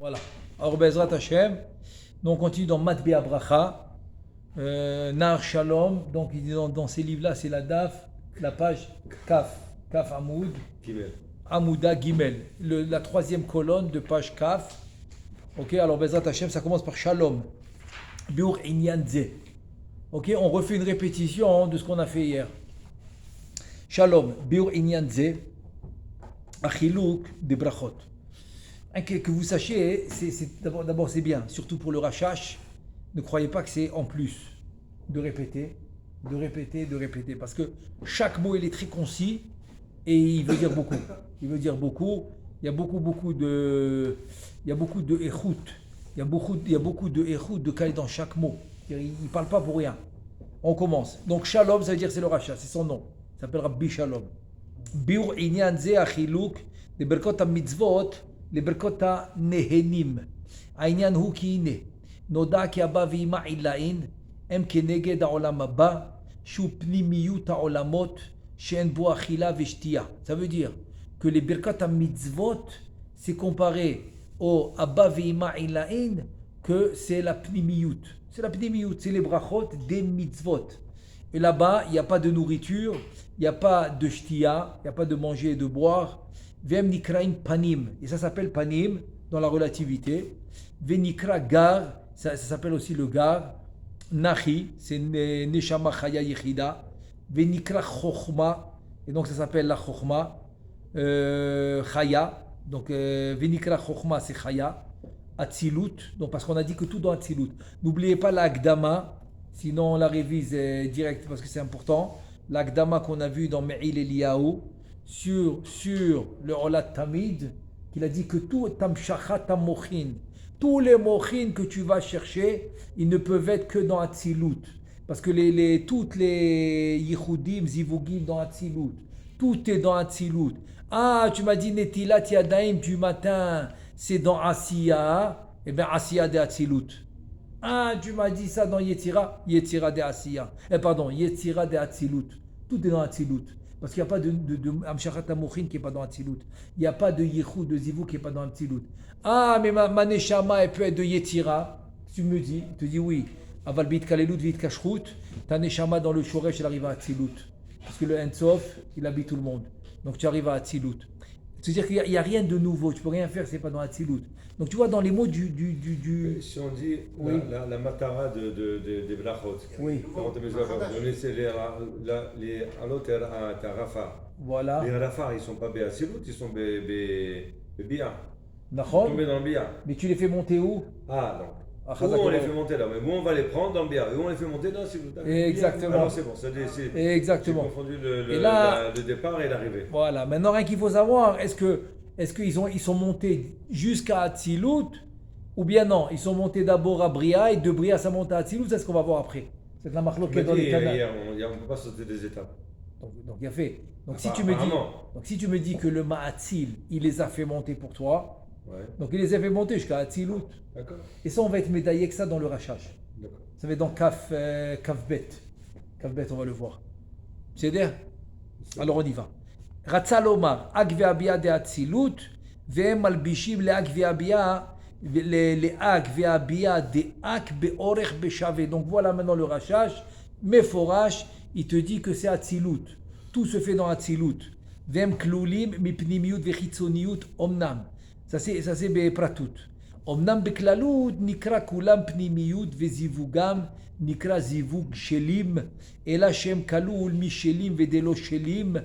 Voilà. Alors, Bezrat Hashem, donc on continue dans Matbea Bracha, Nar Shalom, donc il dit dans ces livres-là, c'est la DAF, la page Kaf, Kaf Amoud, Gimel. Amouda Gimel, la troisième colonne de page Kaf. Ok, alors Bezrat Hashem, ça commence par Shalom, Biur Inyan Ze. Ok, on refait une répétition de ce qu'on a fait hier. Shalom, Biur Inyan Ze, Achiluk de Brachot. Que vous sachiez, d'abord c'est bien, surtout pour le rachash, ne croyez pas que c'est en plus de répéter, parce que chaque mot il est très concis et il veut dire beaucoup. Il veut dire beaucoup. Il y a beaucoup de échout. Il y a beaucoup de échout de caille dans chaque mot. Il ne parle pas pour rien. On commence. Donc Shalom, ça veut dire c'est le rachash, c'est son nom. Il s'appelle Rabbi Shalom. Biur inyan ze achiluk de berkot ha-mitzvot לברכות הנהנים. העניין הוא כי הנה, נודע כי אבא ואמא עילאין הם כנגד העולם הבא, שהוא פנימיות העולמות שאין בו אכילה ושתייה. Ça veut dire que les birkat ha-mitzvot, c'est comparé au Abba ve'ima ilain, que c'est la pnimiyut. C'est la pnimiyut, c'est les brachot des mitzvot. Et là-bas, il n'y a pas de nourriture, il n'y a pas de shtiya, il n'y a pas de manger et de boire. Vem nikraim panim, et ça s'appelle panim dans la relativité. Venikra gar, ça s'appelle aussi le gar. Nachi, c'est neshama chaya yichida. Venikra chokhma, et donc ça s'appelle la chokhma. Chaya, donc venikra chokhma c'est chaya. Atzilut, donc parce qu'on a dit que tout dans Atzilut. N'oubliez pas l'agdama, sinon on la révise direct parce que c'est important. L'agdama qu'on a vu dans Me'il Eliyahu. Sur le Olat Tamid, qu'il a dit que tout Tamshachat Tamochin, tous les mochin que tu vas chercher, ils ne peuvent être que dans Atzilut. Parce que toutes les Yichudim, Zivugim dans Atzilut, tout est dans Atzilut. Ah, tu m'as dit Netilat Yadaim du matin, c'est dans Asiya, eh bien Asiya de Atzilut. Ah, tu m'as dit ça dans Yetzira, Yetzira de Asiya. Yetzira de Atzilut. Tout est dans Atzilut. Parce qu'il n'y a pas de Amshachat Amochin qui n'est pas dans Atzilut. Il n'y a pas de Yichud, de Zivou qui n'est pas dans Atzilut. Ah, mais ma Neshama, elle peut être de Yetzira. Tu me dis, tu dis oui. Aval bit kalelut vit kashrut. Ta Neshama dans le Shoresh, elle arrive à Atzilut. Parce que le Ensof, il habite tout le monde. Donc tu arrives à Atzilut. C'est-à-dire qu'il n'y a rien de nouveau. Tu ne peux rien faire, ce n'est pas dans Atzilut. Donc tu vois, dans les mots du... Si on dit oui. la matara des brachot, oui. C'est les alot à Rafa. Voilà. Les Rafa, ils ne sont pas béasilut, ils sont bébia. D'accord. Tombés dans le bia. Mais tu les fais monter où? Ah, non. Où on les fait monter là, mais où on va les prendre dans le bia, et où on les fait monter dans le Exactement. Alors c'est bon, exactement. J'ai confondu le départ et l'arrivée. Voilà, maintenant rien qu'il faut savoir, est-ce qu'ils sont montés jusqu'à Atzilut, ou bien non, ils sont montés d'abord à Bria, et de Bria ça monte à Atzilut, c'est ce qu'on va voir après. C'est la marloquette dans les canaux. On ne peut pas sauter des étapes. Donc il y a fait. Donc si tu me dis que le Ma'atzil, il les a fait monter pour toi, ouais. Donc il les a fait monter jusqu'à Atzilut. D'accord. Et ça, on va être médaillé que ça dans le rachage. D'accord. Ça va être dans Kafbet. Kafbet, on va le voir. C'est dire. Alors on y va. Ratzalomar, Agveabia de Atzilut, Vem Albishim le Agveabia, le Agveabia de Ak Beorech Beshave. Donc voilà maintenant le rachage. Meforash, il te dit que c'est Atzilut. Tout se fait dans Atzilut. Vem Klulim, Mipnimiut Vechitzoniut, Omnam. Ça c'est Bepratout. אמנם בכללות נקרא כולם פנימיות וזיווגם נקרא זיווג שלים, אלא שהם כלול משלים ודלא שלים,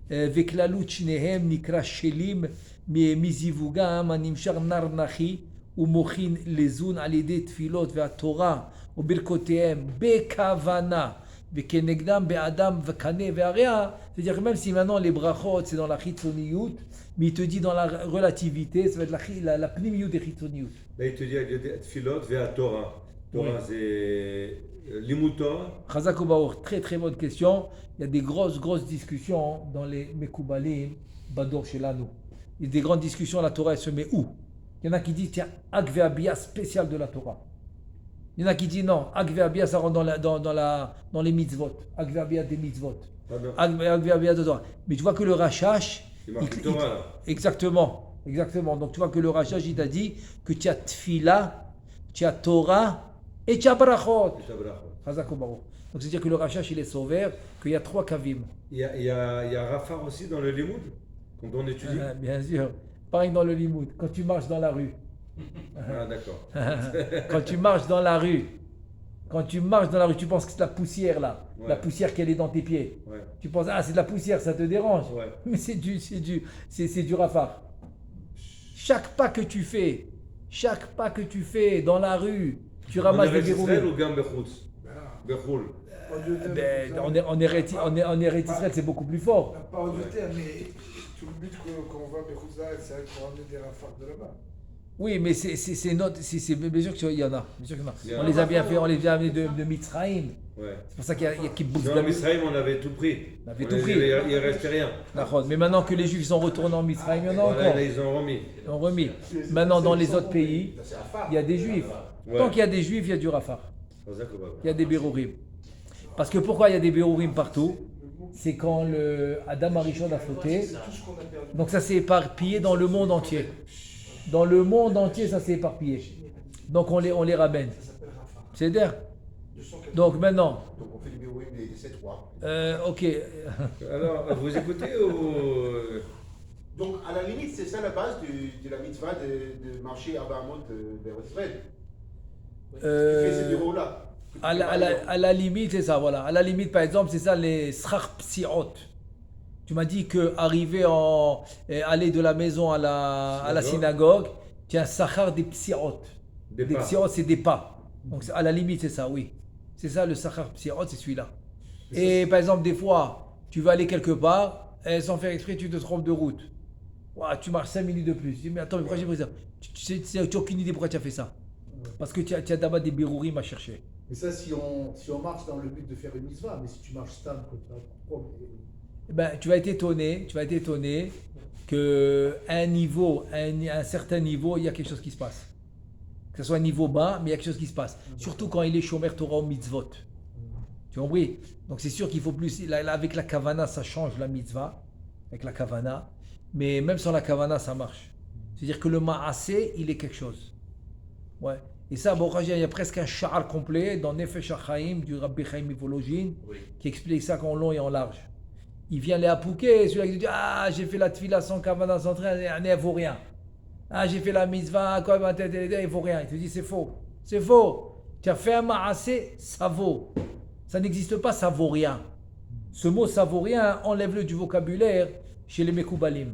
וכללות שניהם נקרא שלים מזיווגם הנמשך נר נחי ומוכין לזון על ידי תפילות והתורה וברכותיהם בכוונה וכנגדם באדם וקנה והריאה. C'est-à-dire que même si maintenant les brachot c'est dans la chitzoniyut, mais il te dit dans la relativité, ça va être la pnimiyut des chitzoniyut. Là il te dit avec les tefilot vers Torah. Torah c'est limut Torah. Chazak Obaor, très très bonne question. Il y a des grosses discussions dans les Mekoubalim, Bador Shelanu. Il y a des grandes discussions, la Torah elle se met où? Il y en a qui disent tiens, Akve Abia spécial de la Torah. Il y en a qui disent non, Akve Abia ça rentre dans les mitzvot. Akve Abia des mitzvot. Akve Abia de Torah. Mais tu vois que le Rachash, il marque Torah là. Exactement. Exactement. Donc tu vois que le Rachaj, il t'a dit que tu as Tfila, tu as Torah et tu as Barachot. Et Tabrachot. Chazak Baruch. Donc c'est-à-dire que le Rachaj, il est sauvé, qu'il y a 3 kavim. Il y a Rafar aussi dans le Limoud, quand on étudie. Bien sûr. Pareil dans le Limoud, quand tu marches dans la rue. Ah, d'accord. Quand tu marches dans la rue, tu penses que c'est de la poussière là, Ouais. la poussière qu'elle est dans tes pieds. Ouais. Tu penses, ah c'est de la poussière, ça te dérange. Ouais. Mais c'est du rafar. Chaque pas que tu fais dans la rue, tu En ramasses des Eretz Israël verrous. ou Gam Bechutz? Bechoul. En Eretz Israël, c'est beaucoup plus fort. Pas en terre, mais tout le but qu'on va à Bechouza, c'est pour ramener des rafales de là-bas. Oui, mais c'est bien sûr qu'il y en a. Bien sûr qu'il y en a. Il y en a. On les a bien fait, on les a amenés de Mitzrayim. Ouais. C'est pour ça qu'il y a Kibbutz Dans Galout. Israël, on avait tout pris. On avait tout pris. Il ne restait rien. D'accord. Mais maintenant que les Juifs sont retournés en Mitzrayim, il y en a Voilà, encore. là, ils ont remis. Ils ont remis. Maintenant, dans les autres pays, il y a des Juifs. Ouais. Tant qu'il y a des Juifs, il y a du Rafar. Chazak Baruch. Il y a des Bérourim. Parce que pourquoi il y a des Bérourim partout? C'est quand le Adam Arishon a fauté. Donc ça s'est éparpillé dans le monde entier. Dans le monde entier, ça s'est éparpillé. Donc on les ramène. C'est-à-dire. Donc maintenant, Donc on fait les BOM des C3. ok. Alors, vous écoutez ou. Donc à la limite, c'est ça la base de la mitzvah de marcher à Bahamot vers Israël. Tu fais ces bureaux-là. À la limite, c'est ça, voilà. À la limite, par exemple, c'est ça les srach psiot. Tu m'as dit que aller de la maison à la synagogue, tu as un sachar des psiot. Des Des pas. psiot, c'est des pas. Donc à la limite, c'est ça, oui. C'est ça le sachar psiot, c'est celui-là. Et par exemple, des fois, tu vas aller quelque part, et sans faire exprès, tu te trompes de route. Ouah, tu marches 5 minutes de plus. Tu dis, mais attends, mais pourquoi j'ai pris ça? Tu n'as aucune idée pourquoi tu as fait ça. Parce que tu as d'abord des bérourim à chercher. Mais ça, si on marche dans le but de faire une mitzvah, mais si tu marches stam, pourquoi Ben, tu vas être étonné qu'à un certain niveau, il y a quelque chose qui se passe. Que ce soit un niveau bas, mais il y a quelque chose qui se passe. Surtout quand il est shomer Torah ou mitzvot. Tu as compris? Donc c'est sûr qu'il faut plus. Là, avec la kavana, ça change la mitzvah. Avec la kavana. Mais même sans la kavana, ça marche. C'est-à-dire que le ma'aseh, il est quelque chose. Ouais. Et ça, bon, il y a presque un char complet dans Nefesh HaChaim du Rabbi Chaim Ivologine qui explique ça en long et en large. Il vient les apouquer, celui-là qui dit ah, j'ai fait la tefila sans kavana, sans train, elle vaut rien. Ah, j'ai fait la mitzvah, quoi, il vaut rien. Il te dit c'est faux. C'est faux. Tu as fait un ma'aseh, ça vaut. Ça n'existe pas, ça vaut rien. Ce mot ça vaut rien, enlève-le du vocabulaire chez les Mekoubalim.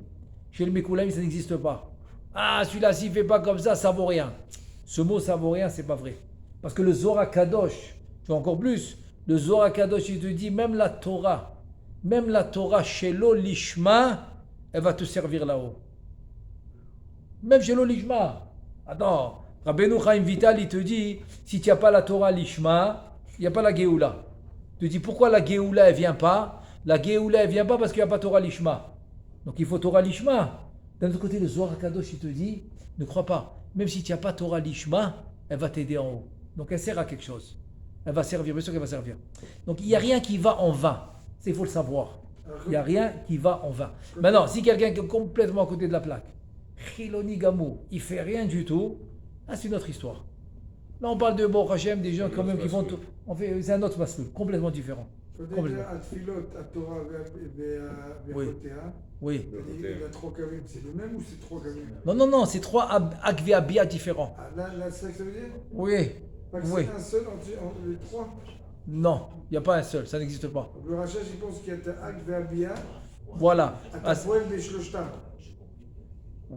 Chez les Mekoubalim, ça n'existe pas. Ah, celui-là, s'il ne fait pas comme ça vaut rien. Ce mot ça vaut rien, c'est pas vrai. Parce que le Zohar Kadosh, tu vois encore plus, le Zohar Kadosh, il te dit même la Torah chez l'Olishma, elle va te servir là-haut. Même chez l'Olishma. Attends, Rabbeinu Chaim Vital, il te dit, si tu n'as pas la Torah Lishma, il n'y a pas la Géoula. Il te dit pourquoi la Géoula elle vient pas? La Géoula elle vient pas parce qu'il n'y a pas Torah Lishma. Donc il faut Torah Lishma. D'un autre côté, le Zohar Kadosh, il te dit, ne crois pas. Même si tu n'as pas Torah Lishma, elle va t'aider en haut. Donc elle sert à quelque chose. Elle va servir, bien sûr qu'elle va servir. Donc il n'y a rien qui va en vain. Ça, il faut le savoir. Il n'y a rien qui va en vain. Maintenant, si quelqu'un qui est complètement à côté de la plaque, Chiloni Gamou, il ne fait rien du tout, là c'est une autre histoire. Là on parle de Baruch Hashem, des gens quand même qui vont... C'est un autre masloul, complètement différent. Complètement. À Tfilot, à Torah, Oui. Oui. Il y a 3 kamim, c'est le même ou c'est 3 kamim? Non, c'est 3 Akveabia différents. Ah, là, c'est ça que ça veut dire? Oui. Pas que Oui. c'est un seul entre les 3? Non, il n'y a pas un seul, ça n'existe pas. Le Rachaj, il pense qu'il y a Ak Ve'abia, Voilà. à Tapoel Beshloshtam.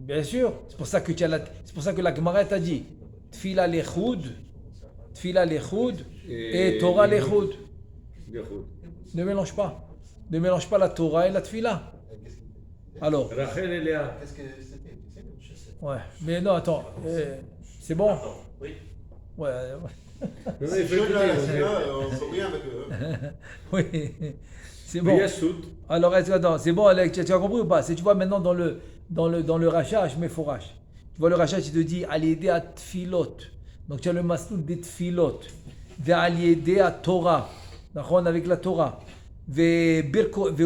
Bien sûr, c'est pour ça que la Gemara t'a dit Tfila lechoud et Torah lechoud. Ne mélange pas. Ne mélange pas la Torah et la Tfila. Alors, Rachel et Léa. Qu'est-ce que c'était? ouais, mais non, attends, c'est bon. Oui. Ouais, Non, il C'est faut chaud là, écouter, c'est là, on peut rien avec eux. oui, c'est Mais bon. il y a Soud. Alors, attends, c'est bon, Alex, tu as compris ou pas? Tu vois maintenant dans le rachage, mais forage. Tu vois le rachage, il te dit Aliédé à Tfilot. Donc tu as le masloul des Tfilot. Aliédé à Torah. D'accord, avec la Torah.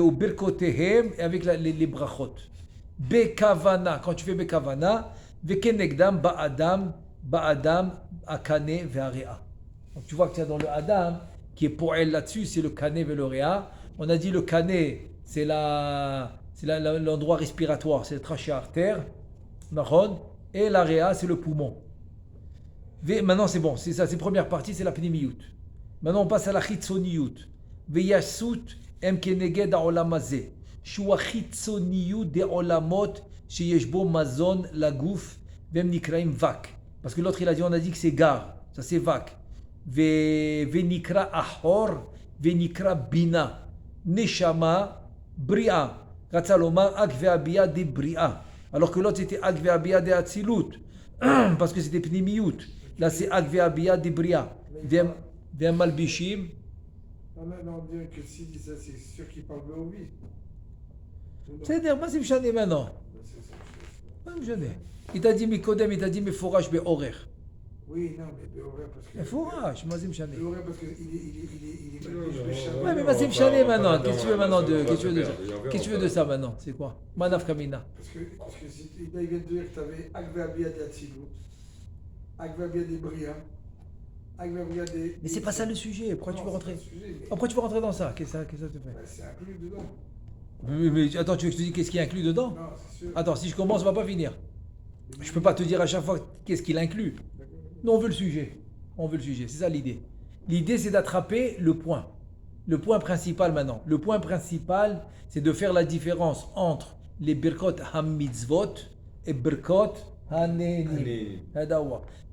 Birkotehem et avec les brachot. Bekavana, quand tu fais Bekavana, Vekenegdam, Ba'adam, Akane, Ve'area. Donc tu vois que tu as dans le Adam, qui est pour elle là-dessus, c'est le Kane, Ve'lorea. On a dit le Kane, c'est l'endroit respiratoire, c'est le trachéa artère. Et l'area, c'est le poumon. Maintenant, c'est bon, c'est ça, c'est la première partie, c'est la pnimiyut. Maintenant, on passe à la chitzoniyut. Veyasut em keneged ha'olam hazeh. Shua chitzoniyut de olamot sheyesh bo mazon lagouf vem nikraim vak. Parce que l'autre, on a dit que c'est gar, ça c'est vak. Venikra ahor, venikra bina. Neshama, bria. Ratzalomar, ak ve'abia de bria. Alors que l'autre c'était ak ve'abia de atzilut. Parce que c'était pnimiyut. Là c'est ak ve'abia de bria. Vem malbishim. Non, on dirait que s'il dit ça, c'est sûr qu'il parle de Ovi. C'est-à-dire, moi c'est mchané maintenant. Pas mchané. Il t'a dit Mikodem, il t'a dit Meforach be'orer. Oui, non, mais Béoré parce que. Meforach, moi c'est mchané. Béoré parce qu'il est Ouais, mais moi c'est mchané maintenant. Qu'est-ce que tu veux maintenant de. Qu'est-ce que tu veux de ça maintenant? C'est quoi? Manaf Kamina. Parce que il vient de dire que tu avais Agvabia de Atzilut, Agvabia de Bria, Agvabia de. Mais c'est pas ça le sujet. Pourquoi tu veux rentrer? Pourquoi tu veux rentrer dans ça? Qu'est-ce que ça te fait? C'est inclus dedans. Mais attends, tu veux que je te dise qu'est-ce qui est inclus dedans? Non, c'est sûr. Attends, si je commence, on va pas finir. Je peux pas te dire à chaque fois qu'est-ce qu'il inclut. Nous, on veut le sujet. On veut le sujet. C'est ça l'idée. L'idée, c'est d'attraper le point. Le point principal maintenant. Le point principal, c'est de faire la différence entre les Birkot HaMitzvot et Birkot HaNehenim.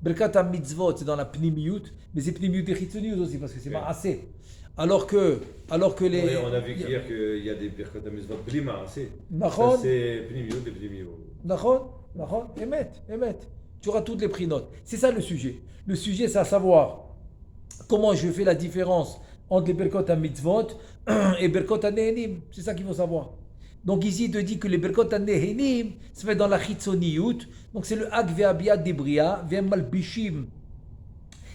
Birkot HaMitzvot, c'est dans la Pnimiyut, mais c'est Pnimiyut et Chitzoniyut aussi, parce que c'est assez. Alors que les. Oui, on a vu hier qu'il y a des Birkot HaMitzvot Blima, c'est. Nachon. C'est Pnimiyut et Pnimiyut. Nachon. Emet. Tu auras toutes les prix notes. C'est ça le sujet. Le sujet, c'est à savoir comment je fais la différence entre les Birkot HaMitzvot et Birkot HaNehenim. C'est ça qu'il faut savoir. Donc ici, il te dit que les Birkot HaNehenim se fait dans la Chitzoniyut. Donc c'est le Hak ve'abia debria, ve'em malbishim.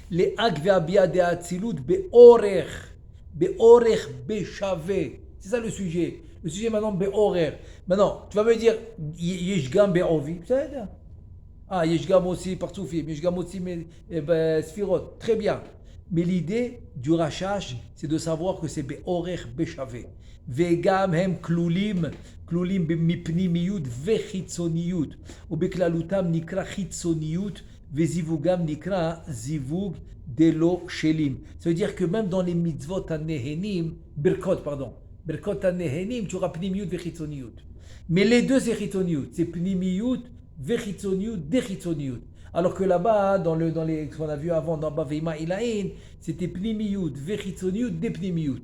Les Hak ve'abia de Atzilut be'orech be'shave. C'est ça le sujet. Le sujet maintenant be'orech. Maintenant, tu vas me dire, Yeshgam be'ovi. C'est-à-dire ah, Yeshgam aussi par Soufim, Yeshgam aussi Sfirot, très bien. Mais l'idée du rachash, c'est de savoir que c'est Be'orech Be'shave. Vegam hem klulim mipnimiyut vechitzoniyut. Ou beklalutam nikra chitzoniyut, vezivugam nikra zivug delo shelim. Ça veut dire que même dans les mitzvot hanehenim, Birkot hanehenim, tu auras pnimiyut vechitzoniyut. Mais les deux c'est chitzoniyut, c'est pnimiyut vechitzoniyut, dechitzoniyut. Alors que là-bas, dans les ce qu'on a vu avant, dans Baveima Ilaïn, c'était pnimiyut, vechitzoniyut, depnimiyut.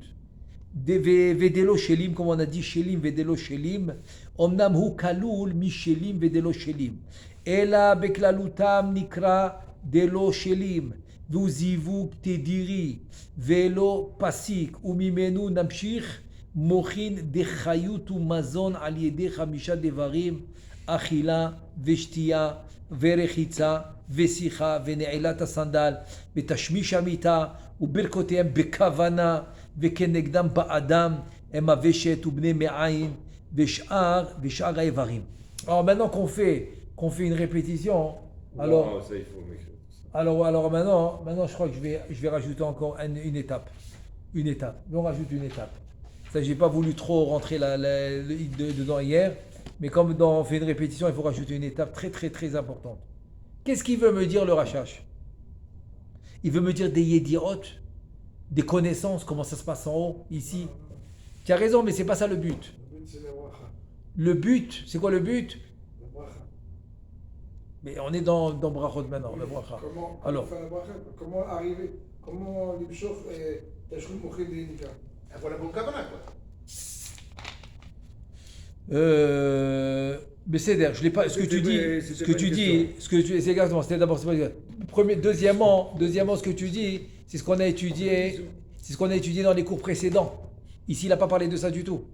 Vedelo shelim, comme on a dit, shelim, vedelo shelim. Omnam hu kalul mi shelim, vedelo shelim. Ela beklalutam nikra delo shelim. Vuzivuk tediri. Velo pasik. Umimenu namshich. Mochin dechayut u mazon al yedei chamisha devarim. Achila, veshtia. ורחיצה, ושיחה, ונעילת הסנדל, ותשמיש המיטה, וברכותיהם בכוונה, וכנגדם באדם, הם הוושת ובני מעין, ושאר האיברים. Alors maintenant qu'on fait une répétition, alors maintenant je crois que je vais rajouter encore une étape. On rajoute une étape. Ça, j'ai pas voulu trop rentrer dedans hier. Mais comme on fait une répétition, il faut rajouter une étape très très très importante. Qu'est-ce qu'il veut me dire le rachash? Il veut me dire des yediot, des connaissances, comment ça se passe en haut, ici. Tu as raison, mais c'est pas ça le but. Le but, c'est quoi le but? Mais on est dans brachot maintenant, le bracha. Comment arriver? Comment l'imchof et tachroum mochin de Nika? Voilà bon kavana quoi. Mais c'est d'ailleurs, je l'ai pas. Ce que tu dis, c'est exactement. C'était d'abord. Deuxièmement, ce que tu dis, c'est ce qu'on a étudié dans les cours précédents. Ici, il n'a pas parlé de ça du tout.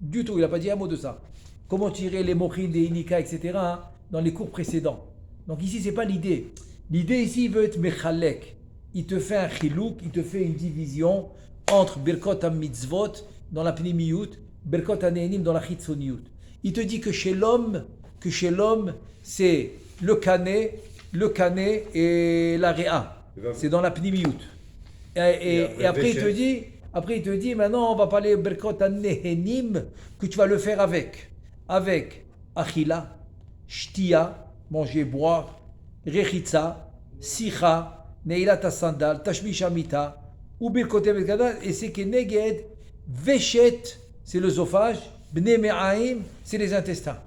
Il n'a pas dit un mot de ça. Comment tirer les mochines des inika, etc. Dans les cours précédents. Donc ici, c'est pas l'idée. L'idée ici, il veut être mechalek. Il te fait un chilouk, il te fait une division entre birkot ha-mitzvot dans la pnimiyut, Birkot HaNehenim dans la Chitzoniyut. Il te dit que chez l'homme, c'est le canet et la réa. C'est dans la pnimiout. Et après, il te dit, maintenant, on va parler berkot nehenim, que tu vas le faire avec achila, shtia, manger, boire, rechitza, sicha, neilat sandal, tashmish amita, ou birkot bekadal, et c'est keneged, veshet, c'est l'œsophage, bne me'aim, c'est les intestins.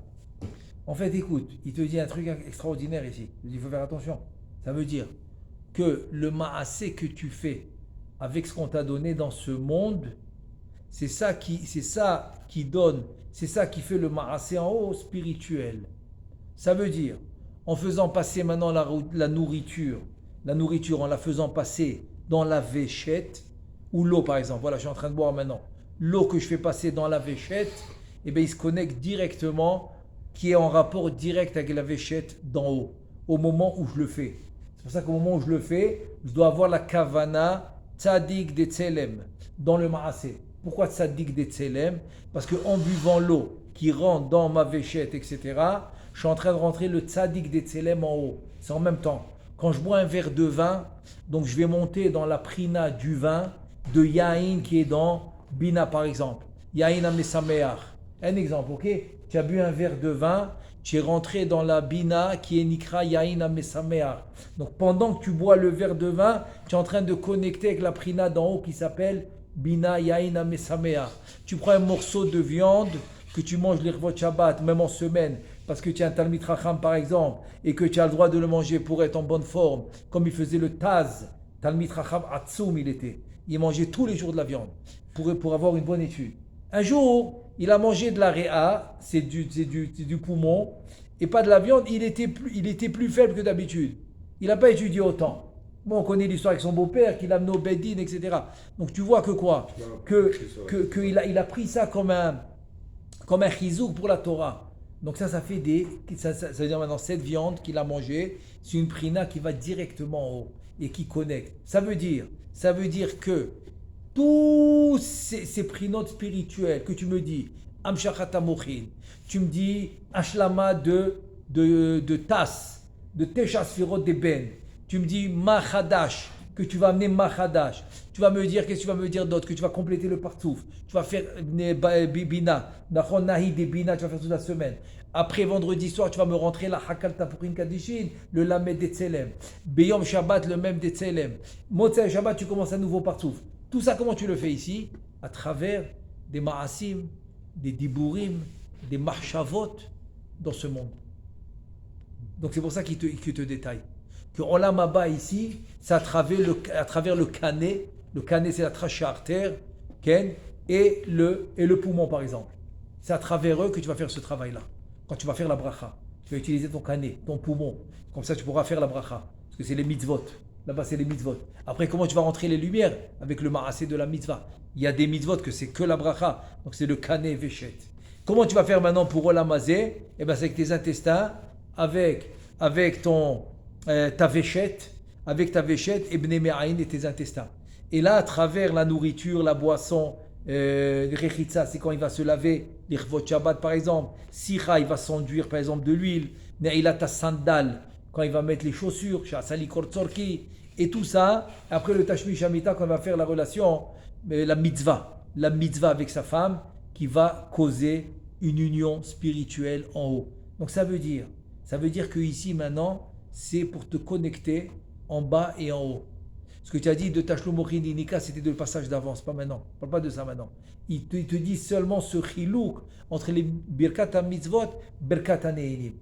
En fait, écoute, il te dit un truc extraordinaire ici. Il faut faire attention. Ça veut dire que le ma'asé que tu fais avec ce qu'on t'a donné dans ce monde, c'est ça qui donne, c'est ça qui fait le ma'asé en haut spirituel. Ça veut dire, en faisant passer maintenant la nourriture en la faisant passer dans la véchette, ou l'eau par exemple, voilà, je suis en train de boire maintenant, l'eau que je fais passer dans la véchette, eh bien, il se connecte directement, qui est en rapport direct avec la véchette d'en haut, au moment où je le fais. C'est pour ça qu'au moment où je le fais, je dois avoir la kavana tzadik de tselem dans le ma'asé. Pourquoi tzadik de tselem? Parce qu'en buvant l'eau qui rentre dans ma véchette, etc., je suis en train de rentrer le tzadik de tselem en haut. C'est en même temps. Quand je bois un verre de vin, donc je vais monter dans la prina du vin de yaïn qui est dans bina par exemple. Yaïn amesameach. Un exemple, ok? Tu as bu un verre de vin, tu es rentré dans la bina qui est nikra yaïn amesameach. Donc pendant que tu bois le verre de vin, tu es en train de connecter avec la prina d'en haut qui s'appelle bina yaïn amesameach. Tu prends un morceau de viande que tu manges l'irvot Shabbat, même en semaine, parce que tu es un Talmid Chacham par exemple, et que tu as le droit de le manger pour être en bonne forme, comme il faisait le Taz, Talmid Chacham Atsoum il était. Il mangeait tous les jours de la viande pour avoir une bonne étude. Un jour, il a mangé de la réa, c'est du poumon, et pas de la viande, il était plus faible que d'habitude. Il n'a pas étudié autant. Bon, on connaît l'histoire avec son beau-père, qu'il a amené au Beddin, etc. Donc tu vois que quoi? Il a pris ça comme un chizouk pour la Torah. Donc ça fait ça veut dire maintenant cette viande qu'il a mangée, c'est une prina qui va directement en haut et qui connecte. Ça veut dire que tous ces prinotes spirituels que tu me dis, Amshachat Amochin, tu me dis Ashlama de Tas, de Tesha Sfirot de Ben, tu me dis Mahadash, que tu vas amener Mahadash, tu vas me dire, qu'est-ce que tu vas me dire d'autre, que tu vas compléter le partouf, tu vas faire Bina, Nachon Nahi de Bina, tu vas faire toute la semaine. Après vendredi soir, tu vas me rentrer la Hakal Tapurin Kadishin, le Lamed de Tselem. Beyom Shabbat, le même de Tselem. Motzei Shabbat, tu commences un nouveau partouf. Tout ça, comment tu le fais ici? À travers des Ma'asim, des Diburim, des Mahshavot dans ce monde. Donc c'est pour ça qu'il te détaille. Que Olam Haba ici, c'est à travers le canet. Le canet, c'est la trachée artère, et le poumon, par exemple. C'est à travers eux que tu vas faire ce travail-là. Quand tu vas faire la bracha, tu vas utiliser ton canet, ton poumon. Comme ça, tu pourras faire la bracha. Parce que c'est les mitzvot. Là-bas, c'est les mitzvot. Après, comment tu vas rentrer les lumières? Avec le ma'asé de la mitzvah. Il y a des mitzvot que c'est que la bracha. Donc, c'est le canet veshet. Comment tu vas faire maintenant pour Olam Hazé? Eh bien, c'est avec tes intestins, avec ta véchette, et bnei me'ayin et tes intestins. Et là, à travers la nourriture, la boisson, rechitza, c'est quand il va se laver, l'irvot Shabbat par exemple, sicha, il va s'enduire par exemple de l'huile, neilat sandal, quand il va mettre les chaussures, shasali kortzorki, et tout ça, après le tashmish amita, quand il va faire la relation, la mitzvah avec sa femme, qui va causer une union spirituelle en haut. Donc ça veut dire que ici maintenant, c'est pour te connecter en bas et en haut. Ce que tu as dit de Tashlum Ochin Inika, c'était de le passage d'avance, pas maintenant. On ne parle pas de ça maintenant. Il te dit seulement ce chilouk entre les Birkat HaMitzvot, Birkat HaNe'inim.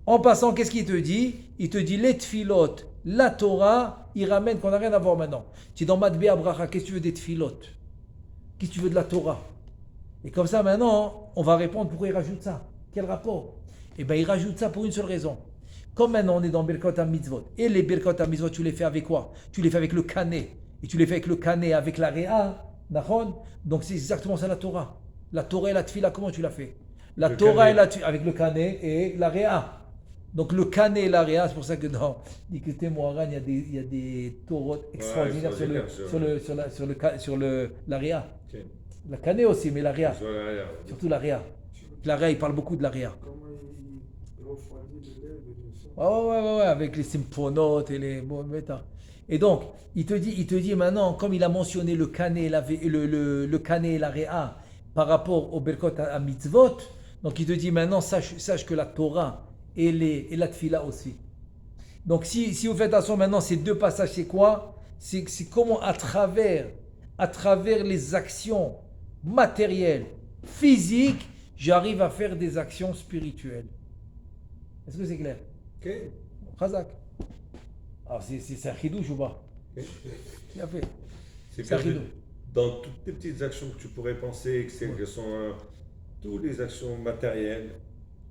En passant, qu'est-ce qu'il te dit? Il te dit les tfilot, la Torah, il ramène qu'on n'a rien à voir maintenant. Tu es dans Matbea Bracha, qu'est-ce que tu veux des tfilot? Qu'est-ce que tu veux de la Torah? Et comme ça maintenant, on va répondre pourquoi il rajoute ça. Quel rapport? Eh bien, il rajoute ça pour une seule raison. Comme maintenant on est dans Birkot HaMitzvot, et les Birkot HaMitzvot, tu les fais avec quoi? Tu les fais avec le canet, et tu les fais avec le canet, avec la réa, donc c'est exactement ça la Torah. La Torah et la Tfila, comment tu l'as fait? La Torah et la Tfila, avec le canet et la réa. Donc le canet et la réa, c'est pour ça que dans l'Ikute Moharan, il y a des Torot extraordinaires sur la réa. Okay. La canet aussi, mais la réa. Sur la réa. Surtout la réa. L'area, il parle beaucoup de l'area. Comment il refroidit le lait et le sang. Ouais, avec les symphonotes et les méta. Et donc, il te dit maintenant, comme il a mentionné le cané le cané et l'area par rapport au Berkot à mitzvot, donc il te dit maintenant, sache que la Torah et la Tfila aussi. Donc si vous faites attention maintenant, ces deux passages, c'est quoi? C'est comment à travers les actions matérielles, physiques, j'arrive à faire des actions spirituelles. Est-ce que c'est clair? Ok. Khazak. Alors c'est un chidouche ou pas? Ok. Bien fait. C'est Ça que arrive. dans toutes les petites actions que tu pourrais penser, que sont toutes les actions matérielles,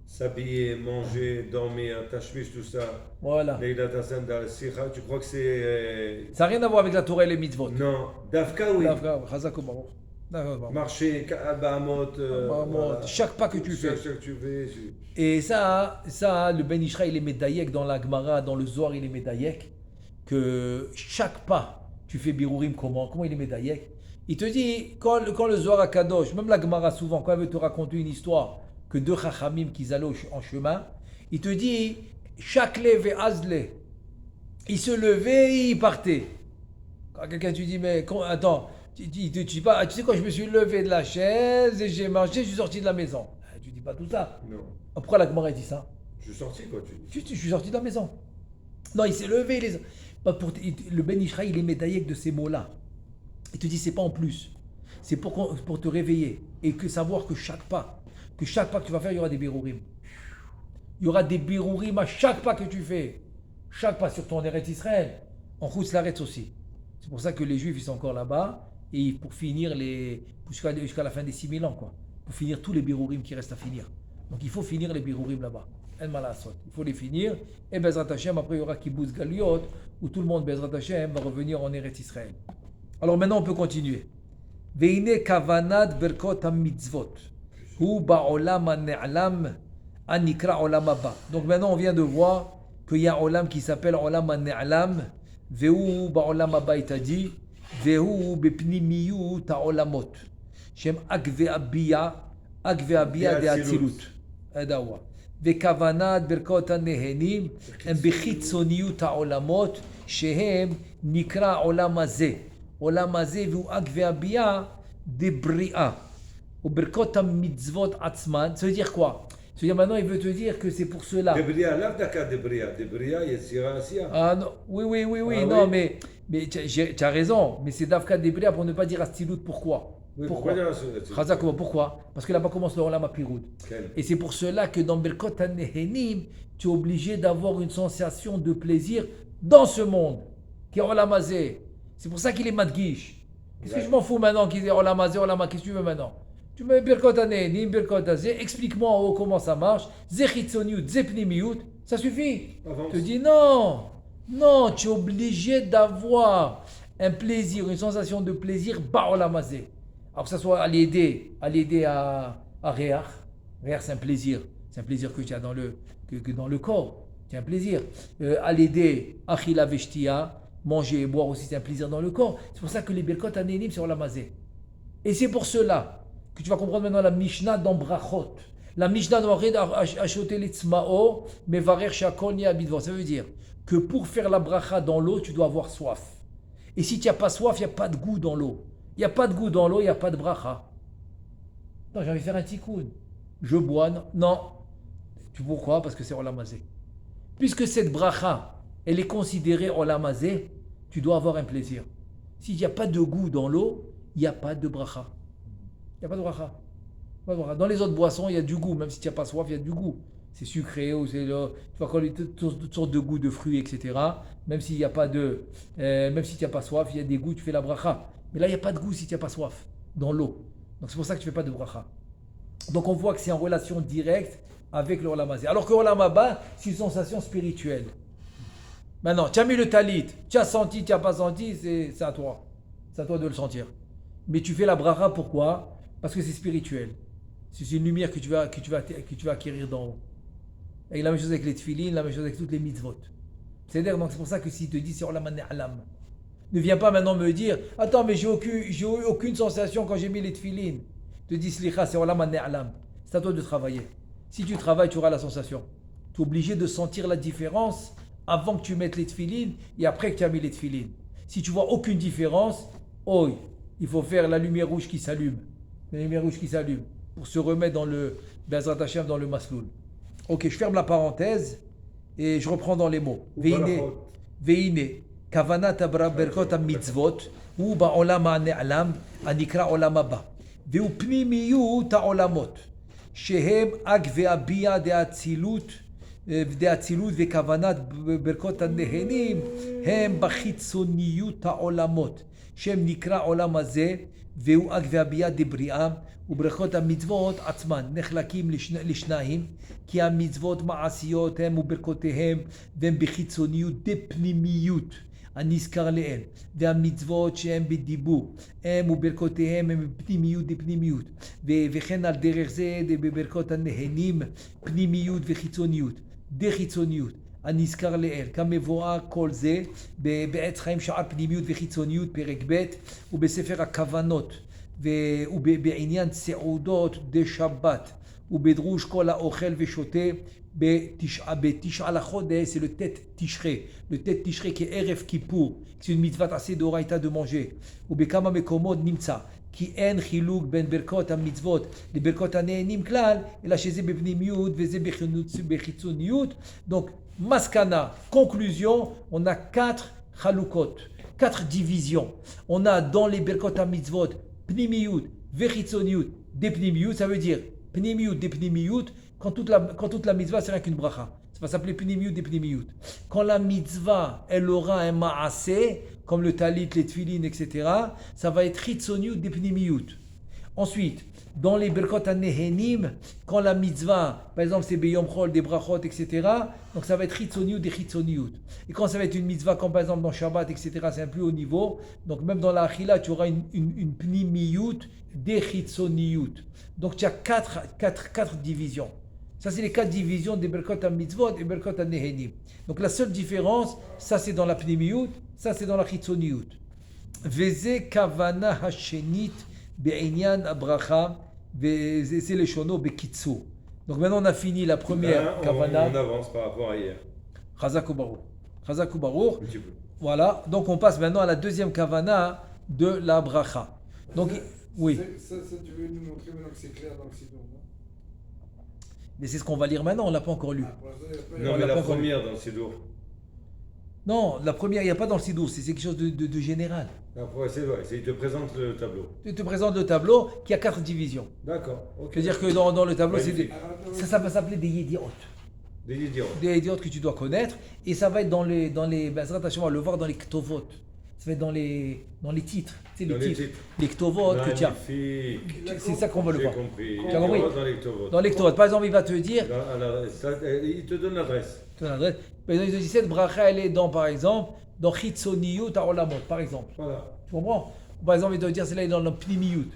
s'habiller, manger, dormir, tashmish, tout ça, Voilà. Leila Tassan, Sikha, tu crois que c'est. Ça n'a rien à voir avec la Torah et les mitzvot. Non, Dafka, oui. Khazak ou Baruch. D'accord. Marcher, Bahamot, Bahamot, chaque pas que tu fais. Chaque que tu fais. Et ça, le Ben Ishraï, il est médaillek dans la Gemara, dans le Zohar, il est médaillek, que chaque pas, tu fais birourim comment il est médaillek. Il te dit, quand le Zohar à Kadosh, même la Gemara souvent, quand elle veut te raconter une histoire, que deux chachamim qu'ils allaient en chemin, il te dit, chaque lève et azle, il se levait et il partait. Quand quelqu'un te dit, mais attends, tu sais quand je me suis levé de la chaise et j'ai mangé, je suis sorti de la maison. Tu dis pas tout ça. Non. Pourquoi la Gemara dit ça? Je suis sorti, quoi, tu dis. Je suis sorti de la maison. Non, il s'est levé. Le Ben Ishraï, il est médaillé de ces mots-là. Il te dit, c'est pas en plus. C'est pour te réveiller. Et que savoir que chaque pas que tu vas faire, il y aura des birourim. Il y aura des birourim à chaque pas que tu fais. Chaque pas sur ton Eretz Israël. En Chutz Laaretz aussi. C'est pour ça que les Juifs, ils sont encore là-bas. Et pour finir, jusqu'à la fin des 6000 ans, quoi. Pour finir tous les birourim qui restent à finir. Donc il faut finir les birourim là-bas. El Malasot. Il faut les finir. Et Bezrat Hashem, après il y aura Kibbutz Galiot, où tout le monde, Bezrat Hashem, va revenir en Eretz Israël. Alors maintenant, on peut continuer. Veine kavanat berkot ha-mitzvot. Hu ba'olam ha-ne'alam anikra olam haba. Donc maintenant, on vient de voir qu'il y a un olam qui s'appelle olam ha-ne'alam. Vehu ba'olam haba, il t'a dit. Vehu bepnimiyut ha-olamot. Shem akve abiya de Atzilut. Edawa. וכוונת ברכות הנהנים הם בחיצוניות העולמות שהם נקרא עולם הזה. עולם הזה והוא אק והביאה דבריאה. וברכות המצוות עצמן, ça veut dire quoi? Ça veut dire maintenant il veut te dire que c'est pour cela. Debria, l'avdaka Debria. Debria, Yetzira, Asiya. Ah non, oui, Ah, non, oui. mais tu as raison, mais c'est Davka Debria pour ne pas dire Atzilut, pourquoi? Oui, Pourquoi? Pourquoi? Parce que là-bas commence le Olam HaPirud. Et c'est pour cela que dans Berkot HaNehenim, tu es obligé d'avoir une sensation de plaisir dans ce monde, qui est Olam Hazeh. C'est pour ça qu'il est Madgish. Qu'est-ce que je m'en fous maintenant qu'il est Olam Hazeh, Olam Hazeh, qu'est-ce que tu veux maintenant? Tu mets Berkot HaNehenim, Berkot Hazeh, explique-moi en haut comment ça marche, Zechitzoniut, Zepnimiut, ça suffit. Avance. Je te dis non, tu es obligé d'avoir un plaisir, une sensation de plaisir, Ba Olam Hazeh. Alors que ce soit à l'aider à Réach. Réach, c'est un plaisir. C'est un plaisir que tu as dans le corps. C'est un plaisir. À l'aider à Achila Veshtia, manger et boire aussi, c'est un plaisir dans le corps. C'est pour ça que les Berkot HaNehenim, c'est Olam Hazeh. Et c'est pour cela que tu vas comprendre maintenant la Mishnah dans Brachot. La Mishnah dans Achoté Litzmao, Mevarer Shakol Nia Bidvo. Ça veut dire que pour faire la bracha dans l'eau, tu dois avoir soif. Et si tu n'as pas soif, il n'y a pas de goût dans l'eau. Il n'y a pas de goût dans l'eau, il n'y a pas de bracha. Non, j'ai envie de faire un tikkun. Je bois, non. Pourquoi? Parce que c'est Olam Hazeh. Puisque cette bracha, elle est considérée Olam Hazeh, tu dois avoir un plaisir. S'il n'y a pas de goût dans l'eau, il n'y a pas de bracha. Il n'y a pas de bracha. Dans les autres boissons, il y a du goût. Même si tu n'as pas soif, il y a du goût. C'est sucré, ou tu vas coller toutes sortes de goûts de fruits, etc. Même s'il n'y a pas même si tu n'as pas soif, il y a des goûts, tu fais la bracha. Mais là, il n'y a pas de goût si tu n'as pas soif dans l'eau. Donc c'est pour ça que tu ne fais pas de bracha. Donc on voit que c'est en relation directe avec le Olam Hazeh. Alors que Olam Haba, c'est une sensation spirituelle. Maintenant, tu as mis le talit, tu as senti, tu n'as pas senti, c'est à toi. C'est à toi de le sentir. Mais tu fais la bracha, pourquoi? Parce que c'est spirituel. C'est une lumière que tu vas acquérir d'en haut. Et la même chose avec les tefilines, la même chose avec toutes les mitzvot. C'est-à-dire, donc c'est pour ça que s'il te dit c'est Olam HaNe'alam. Ne viens pas maintenant me dire, attends, mais j'ai eu aucune sensation quand j'ai mis les tefilines. Te dis, slicha, c'est Olam HaNe'alam. C'est à toi de travailler. Si tu travailles, tu auras la sensation. Tu es obligé de sentir la différence avant que tu mettes les tefilines et après que tu as mis les tefilines. Si tu vois aucune différence, oh, il faut faire la lumière rouge qui s'allume. La lumière rouge qui s'allume pour se remettre dans le Bezrat Hashem, dans le Masloul. Ok, je ferme la parenthèse et je reprends dans les mots. Veine, kavanat abra berkot mitzvot, ou ba'olam ha'ne'alam, anikra olam haba. Veu pnimiyut ha'olamot, shehem ag ve'abia de'atzilut, דאצילות וכוונת ברכות הנהנים הם בחיצוניות העולמות שם נקרא עולם הזה והוא אג והביאה דבריאה וברכות המצוות עצמן נחלקים לשניים כי המצוות מעשיות הם וברכותיהם והם בחיצוניות דפנימיות הנזכר לאל והמצוות שהם בדיבור הם וברכותיהם הם בפנימיות דפנימיות וכן על דרך זה בברכות הנהנים פנימיות וחיצוניות דחיצוניות, הנזכר לאל, כמבואר כל זה בעץ חיים שער פנימיות וחיצוניות פרק ב' ובספר הכוונות ובעניין סעודות דשבת ובדרוש כל האוכל ושותה בתשעה לחודש, c'est le tête תשרי, le tête תשרי כערב כיפור, c'est une מצוות עשה דאורייתא de manger, ובכמה מקומות נמצא כי אין חילוק בין ברכות המצוות לברכות הנהנים כלל, אלא שזה בפנימיות וזה בחיצוניות. Donc, maskana, conclusion, on a 4 chalukot, 4 divisions. On a dans les berkot mitzvot pnimiyut, vechitzoniyut, depnimiyut, ça veut dire pnimiyut, depnimiyut, quand toute la mitzvah c'est rien qu'une bracha. Ça va s'appeler pnimiyut, depnimiyut. Quand la mitzvah, elle aura un ma'aseh, comme le talit, les tfilin, etc., ça va être chitzoniyut, depnimiyut. Ensuite, dans les berkot nehenim, quand la mitzvah, par exemple, c'est beyom chol, des brachot, etc., donc ça va être chitzoniyut, des chitzoniyut. Et quand ça va être une mitzvah, comme par exemple dans Shabbat, etc., c'est un plus haut niveau, donc même dans la achila, tu auras une pnimiyut, des chitzoniyut. Donc tu as 4 divisions. Ça, c'est les 4 divisions des berkot mitzvot et berkot nehenim. Donc la seule différence, ça c'est dans la pnimiyut, ça c'est dans la chitzoniyut. Veze kavana hashenit be'inyan abracha veze leshono bekitsu. Donc maintenant on a fini la première kavana. On avance par rapport à hier. Chazak ubaruch. Chazak ubaruch. Voilà, donc on passe maintenant à la deuxième kavana de la bracha. Donc, oui. Ça, tu veux nous montrer maintenant que c'est clair dans le Sidon, non? Mais c'est ce qu'on va lire maintenant, on ne l'a pas encore lu. Non, mais la première dans le Sidour. Non, la première, il n'y a pas dans le Sidour, c'est quelque chose de général. Après, c'est vrai, il te présente le tableau. Il te présente le tableau qui a 4 divisions. D'accord. Okay. Je veux dire que dans le tableau, Magnifique. ça va s'appeler des yédiot. Des yédiot. Des yédiot que tu dois connaître. Et ça va être dans les Bezrat Hashem, on va le voir dans les ktovot. Ça va être dans les titres. Tu sais, les titres. Les ktovot que tu as. C'est ça qu'on va le voir. J'ai compris. Tu as compris? Dans les ktovot. Dans les ktovot. Par exemple, il va te dire. Il te donne l'adresse. Par exemple, il te dit cette bracha, elle est dans, par exemple, dans chitzoniyut ha'olamot, par exemple. Voilà. Tu comprends? Par exemple, il te dire celle-là est dans le pnimiyut.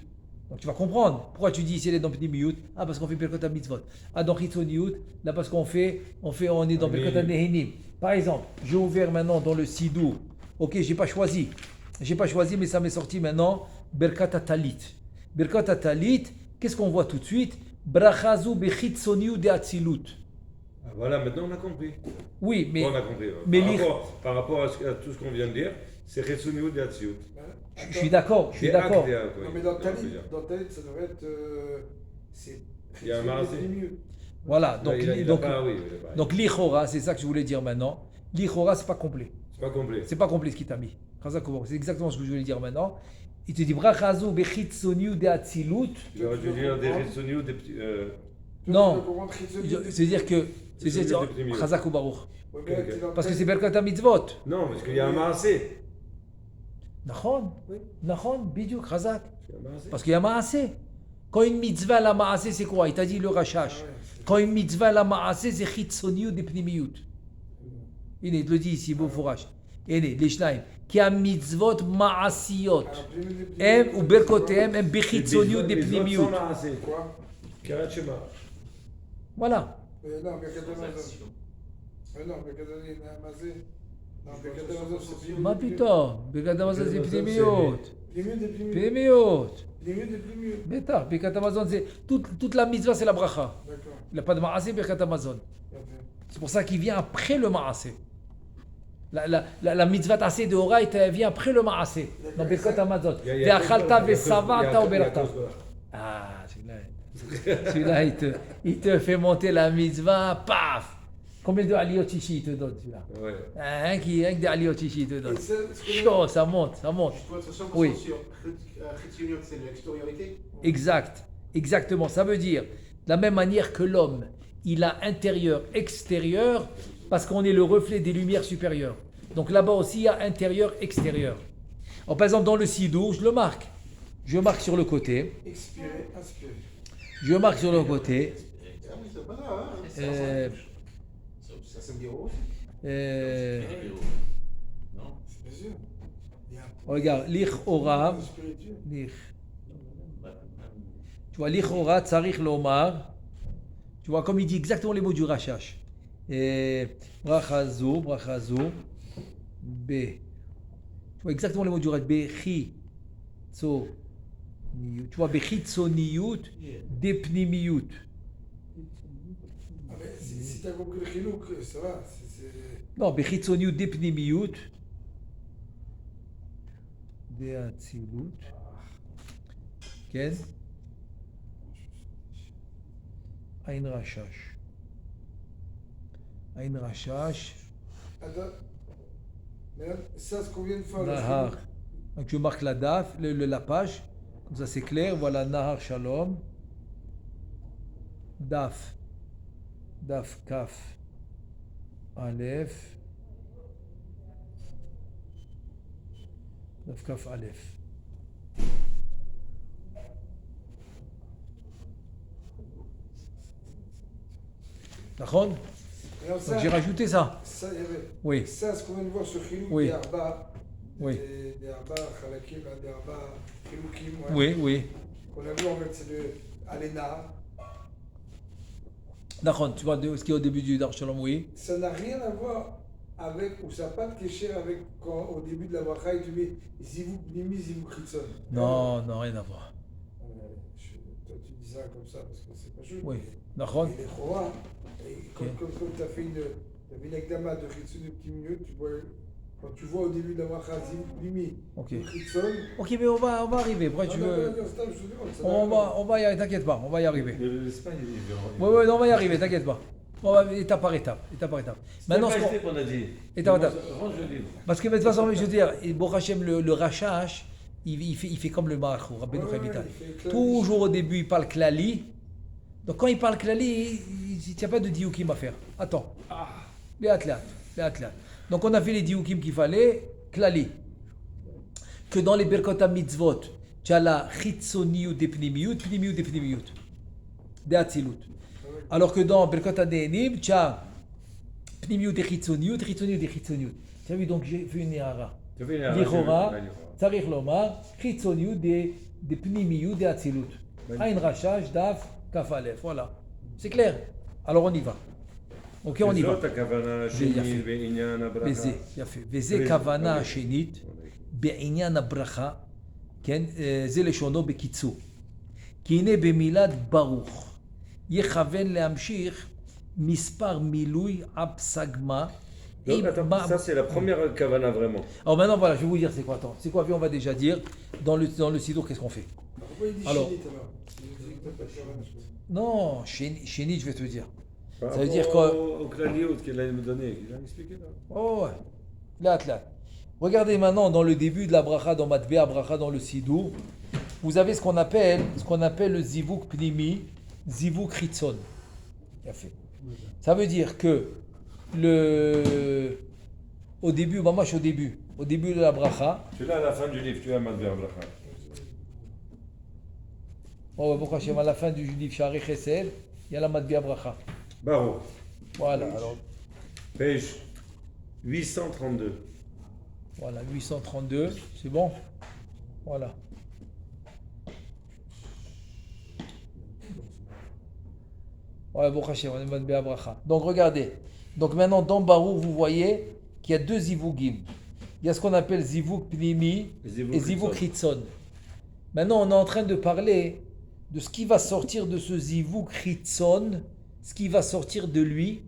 Donc tu vas comprendre pourquoi tu dis ici elle est dans pnimiyut. Ah, parce qu'on fait berkot mitzvot. Ah, dans chitzoniyut, là parce qu'on est dans berkot nehenim. Par exemple, j'ai ouvert maintenant dans le Sidour. Ok, j'ai pas choisi, mais ça m'est sorti maintenant. Berkat talit. Berkat talit, qu'est-ce qu'on voit tout de suite? Brachazu bechitzoniyut de atzilut. Voilà, maintenant on a compris. Oui, mais. On a compris. Par rapport à tout ce qu'on vient de dire, c'est Chetsuniou de Hatsiout. Je suis d'accord. Non, mais dans Talit, ça devrait être. Il y a un marasé. Voilà, donc l'ichora, c'est ça que je voulais dire maintenant. L'ichora, c'est pas complet. C'est pas complet Ce qu'il t'a mis. C'est exactement ce que je voulais dire maintenant. Il te dit brachazu bechitzoniu de atzilut. J'aurais dû dire des Chetsuniou des petits. Non, c'est-à-dire que. C'est Chazak ou Baruch. Parce que c'est Berkat mitzvot. Non, parce qu'il y a un marasé. Nachon, bidyuk, Chazak. Parce qu'il y a maasé. Quand une mitzvah la maasé, c'est quoi? Il t'a dit le rachash. Quand une mitzvah la maasé, c'est chitzoniyut de pnimiyut. Il te le dit ici, beau fourrage. הנה, לשניים. כי המצוות מעשיות. הם וברכותיהם הם בחיצוניות דפנימיות. Voilà. Non, מה פתאום? ברכת המזל זה פנימיות. Les mieux des plus mieux. Péméot. Les mieux des plus mieux. Bêta, Birkat Hamazon, c'est toute la mitzvah, c'est la bracha. D'accord. Il n'y a pas de maasé, Birkat Hamazon. Parfait. C'est pour ça qu'il vient après le maasé. La mitzvah tassé de Horaït, elle vient après le maasé. Dans Birkat Hamazon. Ve'achalta ve'savata u'berachta. Ah, celui-là, il te fait monter la mitzvah, paf. Combien de aliyot chichi il te donne celui-là? Ouais. Un qui de aliyot chichi il te donne. Et ça, ce que- Chaud, ça monte, ça monte. Je peux être 100% Oui. sûr. Chitzioniot, c'est l'extériorité. Exact, exactement. Ça veut dire, de la même manière que l'homme, il a intérieur, extérieur, parce qu'on est le reflet des lumières supérieures. Donc là-bas aussi, il y a intérieur, extérieur. Alors, par exemple, dans le sidour, je le marque. Je marque sur le côté. Expirer, inspirer. Je marque sur le côté. Ah oui, c'est pas ça, hein. Euh, Ça, c'est bien aussi. Bien sûr. Il y a regarde, lich ora. un spirituel. lich. Tu vois, lich ora, tsarich lomar. Tu vois, comme il dit exactement les mots du Rashash. Brachazo, B. Tu vois exactement les mots du Rashash. Bechi, tso, niyut. Tu vois, bechi, tso, niyut, depnimiyut. Ah, mais si tu as compris le chilouk, ça va. Non, bechi, tso, niyut, depnimiyut. Deatzilut. Ken. Ain Rashash. Ain Rashash. Attends. Maintenant, ça, ce qu'on vient de faire. le Nahar. chilouk, Donc je marque la daf, la page. Comme ça c'est clair. Voilà Nahar Shalom. Daf. Daf Kaf. Aleph. Daf Kaf Aleph. D'accord? alors ça, Donc j'ai rajouté ça. ça, il y avait. Oui. Ça, ce qu'on vient de voir sur chilouk, Oui. des arba. Oui. Des arba, khalakim, des arba, chiloukim. Ouais. Oui, oui. Qu'on a vu en fait, c'est de Alena. D'accord, tu vois ce qu'il y a au début du Dar Shalom, oui. Ça n'a rien à voir avec, ou ça n'a pas de kécher avec quand au début de la bracha, tu mets Zivuk Nimi, Zivuk Ritson. Non, non, rien à voir. Toi, tu dis ça comme ça parce que c'est pas juste. Oui. D'accord. Et les Chora, comme Ok. tu as fait une akdama de Ritson de petites minutes, tu vois, quand tu vois au début de la bracha Zivuk Nimi, Ok. Zivuk Ritson. Ok, mais on va arriver. Pourquoi tu veux. On va y arriver, t'inquiète pas, on va y arriver. L'Espagne, il est Oui, oui, non, on va y arriver, t'inquiète pas. On va étape par étape, étape par étape. Maintenant, ce qu'on- qu'on a dit. Étape par étape. Range le livre. Parce que de toute façon, je veux dire, Baruch Hashem, le Rashash, il fait comme le Marachou, Rabbeinu Chaim Vital. Toujours au début, il parle klali. Donc quand il parle klali, il n'y a pas de dioukim à faire. Attends. Les athlètes. Donc on a fait les dioukim qu'il fallait, klali. Que dans les Berkot HaMitzvot, tu as la chitzoniyut des pnimiyut, pnimiyut des pnimiyut. Des atzilut. Alors que dans Berkot HaNe'enim, tu as pnimiyut des chitzoniyut, chitzoniyut des chitzoniyut. Tu as vu, donc j'ai fait une errara. Tu fais une Lichora, erreur. Tzarich Lomar, chitzoniyut des pnimiyut des atzilut. Ain Rashash, Daf, Kaf Aleph. Voilà. C'est clair. Alors on y va. Ok, on y va. זאת הכוונה יפה. השני בעניין הברכה. וזה, יפה. וזה כוונה השנית בעניין הברכה, כן? זה לשונו בקיצור. כי הנה במילת ברוך יכוון להמשיך מספר מילוי אבסגמה. Donc, attends, ça c'est la première kavana vraiment. Alors maintenant, voilà, je vais vous dire c'est quoi. Attends, c'est quoi on va déjà dire dans le sidour, qu'est-ce qu'on fait? Pourquoi il dit Alors. chénit alors Il dit que t'as pas de Shabbat, je pense. Non, chénit, je vais te dire. Par veut dire rapport quoi au klaliout qu'il allait me donner, il a expliqué là. Oh ouais, là. Regardez maintenant dans le début de la bracha, dans Matbea bracha, dans le Sidour, vous avez ce qu'on appelle le zivuk pnimi, zivuk ritzon. Ça veut dire que au début de la bracha, Tu l'as à la fin du livre, tu as Madber Bracha. pourquoi à la fin du livre Shari Chesed, il y a la Matbea bracha. Baruch, Voilà, alors page 832. voilà 832, c'est bon. Voilà. Ouais, Baruch Hashem, on est Matbea bracha. Donc regardez. Donc maintenant dans Baruch, vous voyez qu'il y a deux zivugim. il y a ce qu'on appelle Zivuk Pnimi Zivuk et Zivuk Chitzon. Chitzon. Maintenant, on est en train de parler de ce qui va sortir de ce Zivuk Chitzon, ce qui va sortir de lui.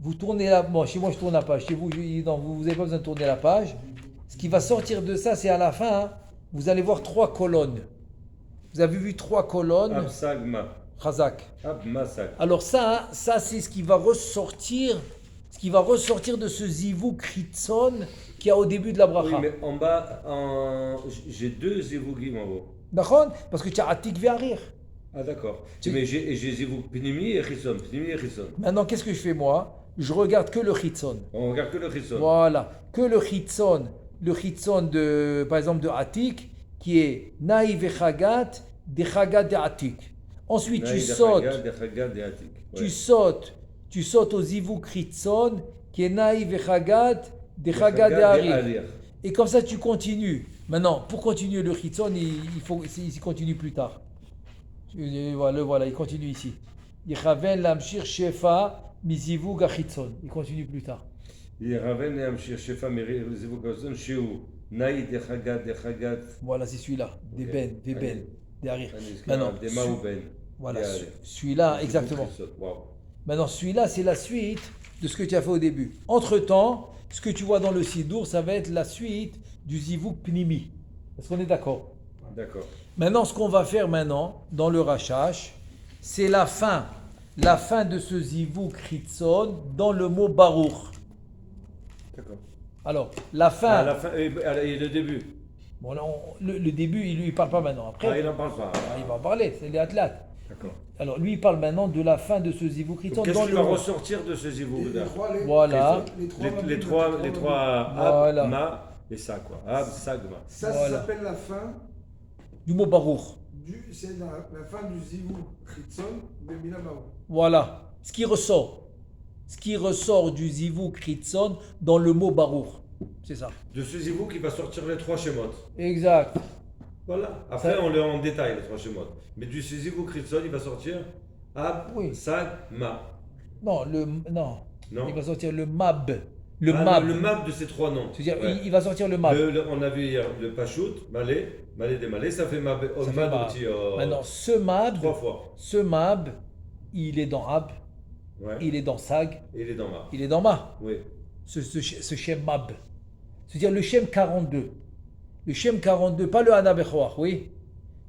Vous tournez la page. Bon, chez moi, je tourne la page. Chez vous, non, vous n'avez pas besoin de tourner la page. Ce qui va sortir de ça, c'est à la fin, hein, vous allez voir 3 colonnes. Vous avez vu 3 colonnes. Absagma. Chazak. Abmasak. Alors ça c'est ce qui va ressortir de ce Zivuk Chitzon qu'il y a au début de la Oui, bracha. mais en bas, j'ai 2 zivugim en haut. D'accord? Parce que tu as Atik Ve'arir. Ah d'accord. Tu- Mais j'ai zivug Pnimi et Chisson. Pnimi et Chisson. Maintenant, qu'est-ce que je fais moi? Je regarde que le Chitzon. On regarde que le Chisson. Voilà. Que le Chitzon de, par exemple, de Atik, qui est Naï Vechagat, de Chagat de Atik. Ensuite, tu sautes. Tu sautes au Zivuk Chitzon, qui est Naï Vechagat, de Chagat de Harir. Et comme ça, tu continues. Maintenant, pour continuer le Chitzon, il continue plus tard. Voilà, il continue ici. Yechaven lamshir shefa mizivug Chitzon. Il continue plus tard. Voilà, c'est celui-là. Des Ok. ben, des ben, Allez. des harir. Maintenant, Des Maouben. voilà, celui-là, exactement. Maintenant, celui-là, c'est la suite de ce que tu as fait au début. Entre-temps, ce que tu vois dans le Sidour, ça va être la suite du Zivuk Pnimi. Est-ce qu'on est d'accord? D'accord. Maintenant, ce qu'on va faire maintenant, dans le Rachash, c'est la fin de ce Zivuk Chitzon dans le mot Baruch. D'accord. Alors, la fin, À la fin, et le début. bon, là, le début, il ne parle pas maintenant. Après, Ah, il n'en parle pas. il va en parler, c'est les athlètes. D'accord. Alors, lui, il parle maintenant de la fin de ce Zivuk Chitzon Qu'est-ce dans qui le va mot. ressortir de ce zivug là? Voilà. Les trois Voilà. Ab, Ma et ça quoi. Ab, Sagma. Ça, Voilà. ça s'appelle la fin Du mot Baruch. c'est la fin du Zivou Chitzon de Milamaou. Voilà. Ce qui ressort du Zivuk Chitzon dans le mot Baruch. C'est ça. De ce zivug, il va sortir les 3 Shemot. Exact. Voilà. Après, Ça- on le en détail les 3 Shemot. Mais du zivug Chitzon, il va sortir Ab, Oui. Sag, Ma. Non, Non. il va sortir le Mab. Le Ah, Mab. Le map de ces 3 noms. C'est-à-dire, Ouais. il va sortir le Mab. On a vu hier le Pachout, Malé, Malé des Malé, ça fait Mab, Ça fait Mab Mab. aussi, Maintenant, ce Mab, 3 fois. il est dans Ab, Ouais. il est dans Sag, Et il est dans Ma. il est dans Ma. Oui. Ce Shem Mab. C'est-à-dire le Shem 42. Le Shem 42, pas le Hanabechoach, oui.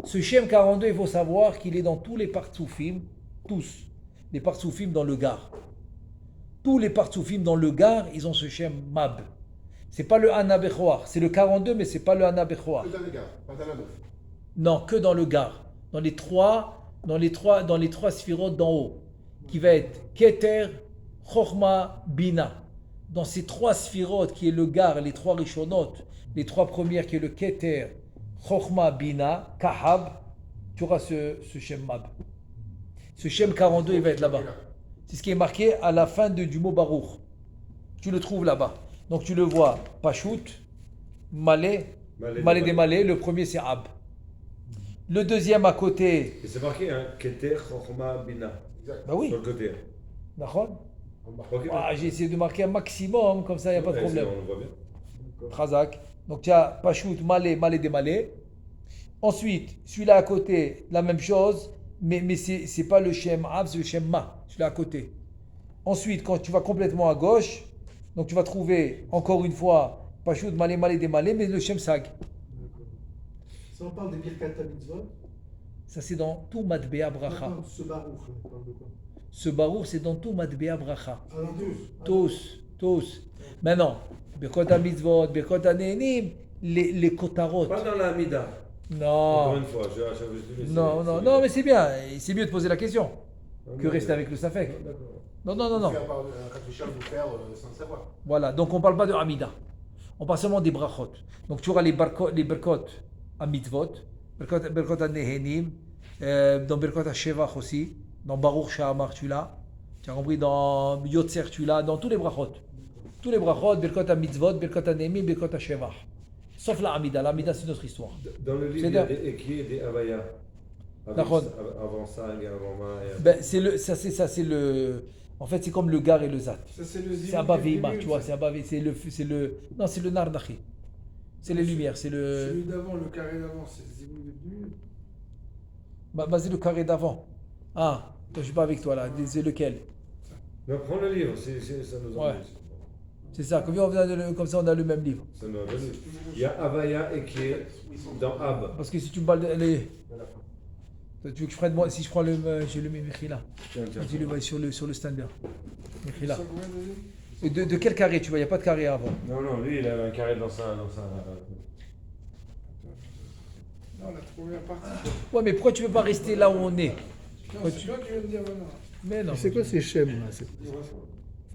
Ce Shem 42, il faut savoir qu'il est dans tous les partsoufim, tous les partsoufim dans le Gar. Tous les partsoufim dans le Gar, ils ont ce Shem Mab. C'est pas le Hanabechoach, c'est le 42, mais c'est pas le Hanabechoach. Que dans les gars, pas dans la neuf. Non, que dans le Gar. Dans les trois sphirotes d'en haut, qui va être Keter, Chochma, Bina. Dans ces 3 sphirotes qui est le Gar, les 3 Rishonot, les 3 premières qui est le Keter, Chochma, Bina, Kahab, tu auras ce Shem Mab. Ce Shem 42, il va être là-bas. C'est ce qui est marqué à la fin du mot Baruch. Tu le trouves là-bas. Donc tu le vois, Pashut, Malé, Malé des Malé, le premier c'est Ab. Le deuxième à côté, Et c'est marqué, hein, Keter, Chochma, Bina. Exact. bah oui, Sur le côté. d'accord. En bas. Ok. Ah, j'ai essayé de marquer un maximum, comme ça il n'y a pas de Ouais, problème. On le voit bien. Khazak. Donc tu as Pashut, Malé, Malé des Malé. Ensuite, celui-là à côté, la même chose, mais c'est pas le Shem Ab, c'est le Shem Ma, celui-là à côté. Ensuite, quand tu vas complètement à gauche, donc tu vas trouver encore une fois Pashut, Malé, Malé des Malé, mais le Shem Sag. Ça, on parle des Birkat Mitzvot. Ça c'est dans tout Matbea Bracha. Maintenant, ce Baruch, là, on parle de quoi? Ce Baruch c'est dans tout Matbea Bracha. Alors, tous. Tous. Maintenant, Birkot HaMitzvot, Birkot HaNehenim, les kotarot. Pas dans la Amida. Encore Non. une fois, je Non, mais c'est bien. C'est mieux de poser la question que rester avec le Safek. D'accord. Non. Faire par réfléchir, vous faire sans savoir. Voilà, donc on ne parle pas de Hamida. On parle seulement des brachot. Donc tu auras les Birkot à mitzvot, Birkot à Nehenim, dans Birkot à Shevach aussi, dans Baruch Sha'amar tu l'as, tu as compris, dans Yotzer tu l'as, dans tous les brachot. Tous les brachot, Birkot à mitzvot, Birkot à Nehemim, Birkot à Shevach. Sauf la Hamida. La Hamida c'est notre histoire. Dans le livre, C'est il y a bien. écrit des Avaya. D'accord. Avant ça et avant Ma. Ben, c'est le En fait, c'est comme le gar et le zat. Ça, c'est le C'est un bavéima, tu vois, c'est un bavé, non, c'est le nardachi. C'est les lumières, c'est Celui le, d'avant, le carré d'avant, c'est le zimouk de demi. c'est le carré d'avant. Ah, je suis pas avec toi là, c'est lequel? Mais prends le livre, ça nous Ouais. embête. C'est ça, comme ça on a le même livre. Ça nous embête. Il y a Avaya et qui est dans Ab. Parce que si tu me balles les... Tu veux que je prenne moi, si je prends le... J'ai le Mekhi là. Tiens, tiens. Tu le vois sur le standard. Mekhi là. Ça, combien de Et de quel carré tu vois? Il n'y a pas de carré avant. Non, non, lui, il a un carré dans sa... Non, la première partie. Ouais, mais pourquoi tu ne peux pas rester là où on est? Non, Ouais, c'est toi qui viens de dire maintenant. Mais non. Mais c'est quoi ces schèmes là?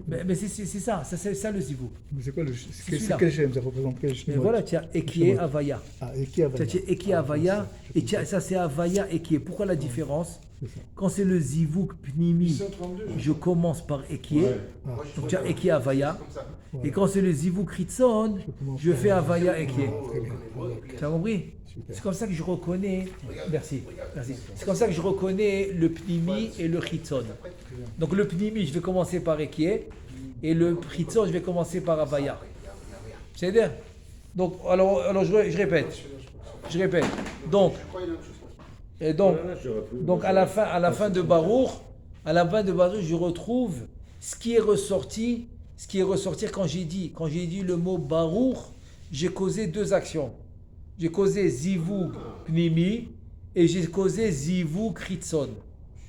Mais c'est ça, c'est ça le zivou. Mais c'est quoi celui-là. c'est quel schème? Ça représente quel Et schème? voilà, tiens, Ekié Avaya. Ah, et qui a Tiens, Ekié Avaya, et tiens, ça c'est Avaya Ekié. Pourquoi la différence? C'est ça. Quand c'est le zivouk pnimi, 132. je commence par Ekié. Ouais. Moi, je Donc suis tiens, Ekié Avaya. comme ça. Et quand c'est le zivouk ritson, je fais Avaya Ekié. Très bien. Tu as compris? C'est comme ça que je reconnais. Merci. C'est comme ça que je reconnais le pnimi et le ritson. Donc le pnimi, je vais commencer par Ekié. Et le ritson, je vais commencer par Avaya. C'est-à-dire? Donc, alors je répète. Je répète. Donc, Je crois qu'il y a la même chose. et donc, Voilà, je rappelle. donc à la fin de Baruch, je retrouve ce qui est ressorti quand j'ai dit le mot Baruch, j'ai causé deux actions. J'ai causé Zivug Pnimi et j'ai causé Zivug Ritson.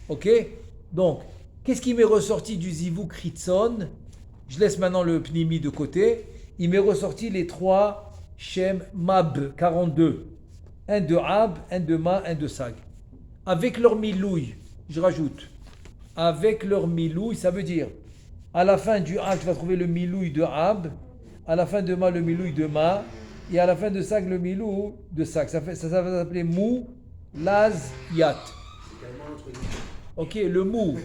Ok? Donc, qu'est-ce qui m'est ressorti du Zivug Ritson? Je laisse maintenant le Pnimi de côté. Il m'est ressorti les trois Shem Mab 42. Un de Ab, un de Ma, un de Sag. Avec leur milouille, je rajoute. Avec leur milouille, ça veut dire, à la fin du Ab, tu vas trouver le milouille de Ab, à la fin de Ma, le milouille de Ma, et à la fin de Sag, le milou de Sag. Ça va s'appeler Mou, Laz, Yat. Ok, le Mou,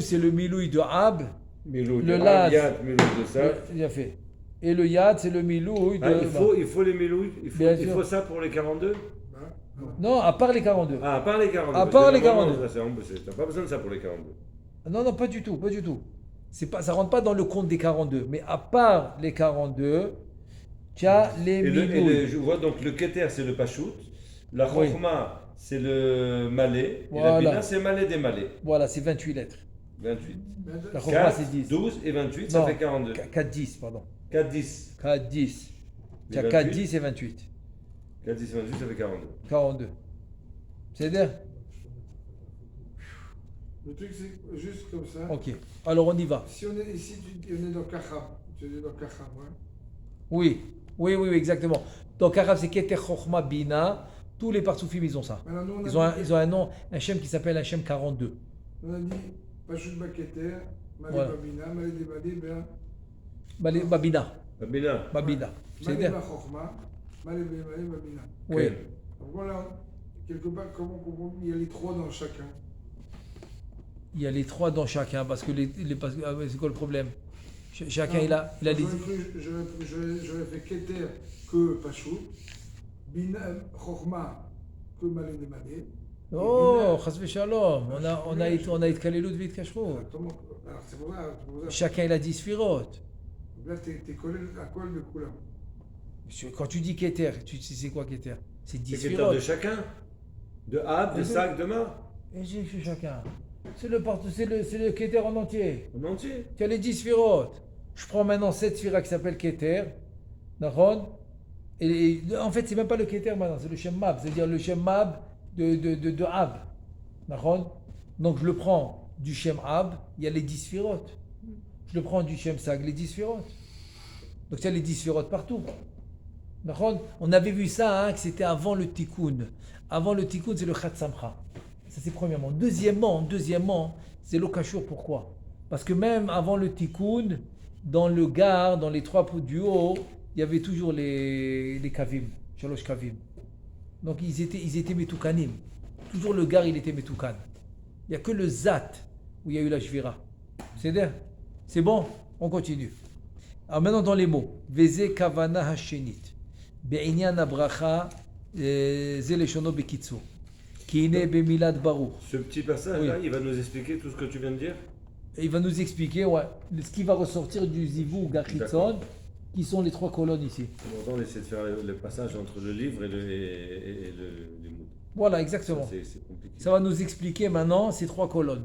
c'est le milouille de Ab. Milou Le de Laz. Yad, Milou de ça. Bien fait. Et le Yat, c'est le milouille de Ah, Ma. il faut les Milouis, Bien il sûr. faut ça pour les 42. Non, à part les 42. Ah, à part les 42. À parce part que les normalement, 42. ça, t'as pas besoin de ça pour les 42. Non, pas du tout. Ça rentre pas dans le compte des 42. Mais à part les 42, tu as les milouilles. Je vois donc le Keter, c'est le Pachout. La Oui. Chokhma, c'est le Malais. Et Voilà. la Bina, c'est Malais des Malais. Voilà, c'est 28 lettres. 28. La Chokhmah, 4, c'est 10. 12 et 28, ça Non, fait 42. 4, 10, pardon. 4, 10. 4, 10. Tu as 28. 4, 10 et 28. 4, 10 et 28, ça fait 42. 42. C'est-à-dire? Le truc, c'est juste comme ça. Ok. Alors on y va. Si on est ici, on est dans Kacham. Tu es dans Kacham, ouais. Oui, exactement. Donc Arab, c'est Keter Chokhmah Bina. Tous les parsoufim, ils ont ça. Maintenant, nous, on a Ils ont un nom, un Shem qui s'appelle un Shem 42. On a dit Pashut Baketer, Malé Voilà. Babina, Malé Debadé, Ben. Babina. La Bina. Babina. Malé C'est-à-dire? Bachokma, Malé Babina. Oui. Donc voilà, quelque part, comment on comprend, il y a les trois dans chacun. Il y a les trois dans chacun, parce que c'est quoi le problème? Chacun, il a les... J'aurais fait Keter que Pashut, Bina, Chokma que Malé Debadé. Oh, chas shalom. On a été kalelut vite kashro. Alors, c'est pour ça. Chacun, il a 10 sphirotes. Là, t'es collé à quoi le coup là? Quand tu dis Keter, tu sais c'est quoi Keter? C'est 10 C'est Keter de sphirotes. chacun. De Ab, de Sag, de Ma. Et j'ai chez chacun. C'est le Keter en entier. En entier. Tu as les 10 sphirotes. Je prends maintenant cette sphira qui s'appelle Keter. D'accord? Et en fait, c'est même pas le Keter maintenant, c'est le Shem Mab. C'est-à-dire le Shem Mab de Ab. D'accord? Donc je le prends du Shem Ab, il y a les 10 sphirotes. Je le prends du Shem Sag, les 10 sphirotes. Donc tu as les 10 sphirotes partout. D'accord? On avait vu ça, hein, que c'était avant le Tikkun. Avant le Tikkun, c'est le Chat Samcha. Ça c'est premièrement. Deuxièmement, c'est l'Okashur. Pourquoi? Parce que même avant le Tikkun, dans le Gar, dans les trois pots du haut, il y avait toujours les Kavim, Shalosh Kavim. Donc ils étaient Metoukanim. Toujours le Gar, il était Metoukan. Il n'y a que le Zat où il y a eu la Shvira. C'est bon? On continue. Alors maintenant dans les mots. Veze Kavana Hashenit. Be'inyan Abracha Zeleshono Bekitsu. Kine Bemilad Baruch. Ce petit passage-là, Oui. il va nous expliquer tout ce que tu viens de dire. Et il va nous expliquer ce qui va ressortir du Zivou Gachitzon, D'accord. qui sont les 3 colonnes ici. Bon, on essaie de faire le passage entre le livre et le mood. Voilà, exactement. C'est compliqué. Ça va nous expliquer maintenant ces 3 colonnes.